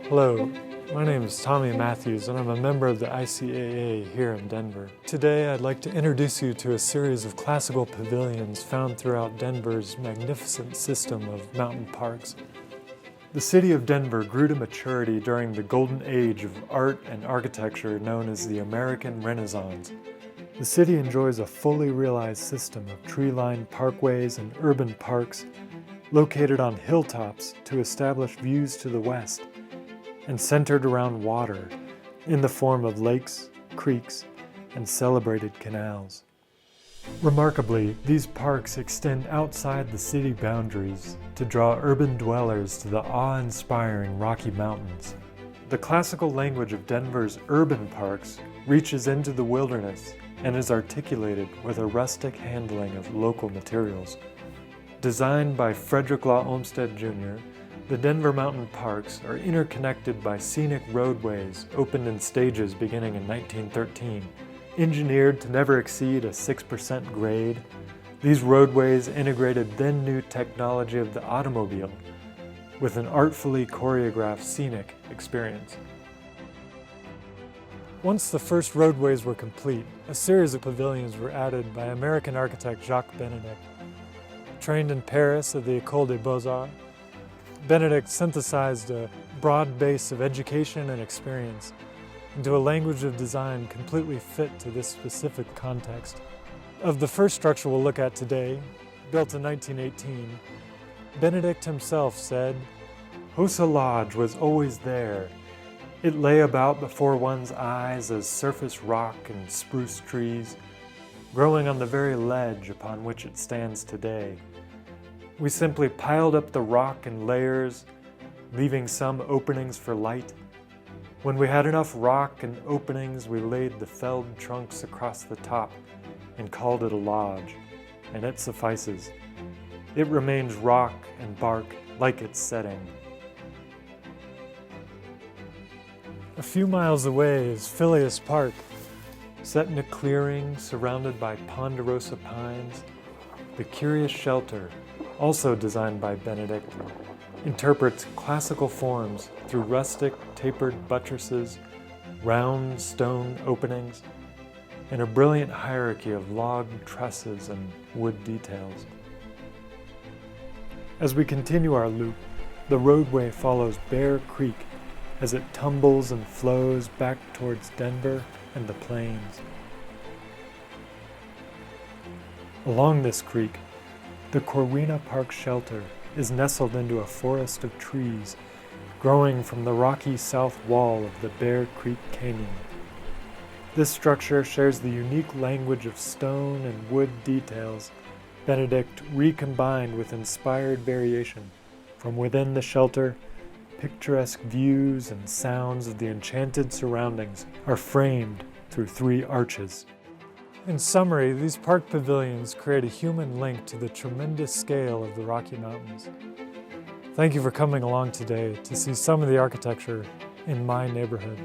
Hello, my name is Tommy Matthews and I'm a member of the ICAA here in Denver. Today I'd like to introduce you to a series of classical pavilions found throughout Denver's magnificent system of mountain parks. The city of Denver grew to maturity during the golden age of art and architecture known as the American Renaissance. The city enjoys a fully realized system of tree-lined parkways and urban parks located on hilltops to establish views to the west and centered around water in the form of lakes, creeks, and celebrated canals. Remarkably, these parks extend outside the city boundaries to draw urban dwellers to the awe-inspiring Rocky Mountains. The classical language of Denver's urban parks reaches into the wilderness and is articulated with a rustic handling of local materials. Designed by Frederick Law Olmsted Jr., the Denver Mountain Parks are interconnected by scenic roadways opened in stages beginning in 1913. Engineered to never exceed a 6% grade, these roadways integrated then new technology of the automobile with an artfully choreographed scenic experience. Once the first roadways were complete, a series of pavilions were added by American architect Jacques Benedict. Trained in Paris at the École des Beaux-Arts, Benedict synthesized a broad base of education and experience into a language of design completely fit to this specific context. Of the first structure we'll look at today, built in 1918, Benedict himself said, "Hosa Lodge was always there. It lay about before one's eyes as surface rock and spruce trees, growing on the very ledge upon which it stands today. We simply piled up the rock in layers, leaving some openings for light. When we had enough rock and openings, we laid the felled trunks across the top and called it a lodge, and it suffices. It remains rock and bark like its setting." A few miles away is Phileas Park, set in a clearing surrounded by ponderosa pines. The curious shelter, also designed by Benedict, interprets classical forms through rustic tapered buttresses, round stone openings, and a brilliant hierarchy of log trusses and wood details. As we continue our loop, the roadway follows Bear Creek as it tumbles and flows back towards Denver and the plains. Along this creek, the Corwina Park shelter is nestled into a forest of trees growing from the rocky south wall of the Bear Creek Canyon. This structure shares the unique language of stone and wood details Benedict recombined with inspired variation. From within the shelter, picturesque views and sounds of the enchanted surroundings are framed through 3 arches. In summary, these park pavilions create a human link to the tremendous scale of the Rocky Mountains. Thank you for coming along today to see some of the architecture in my neighborhood.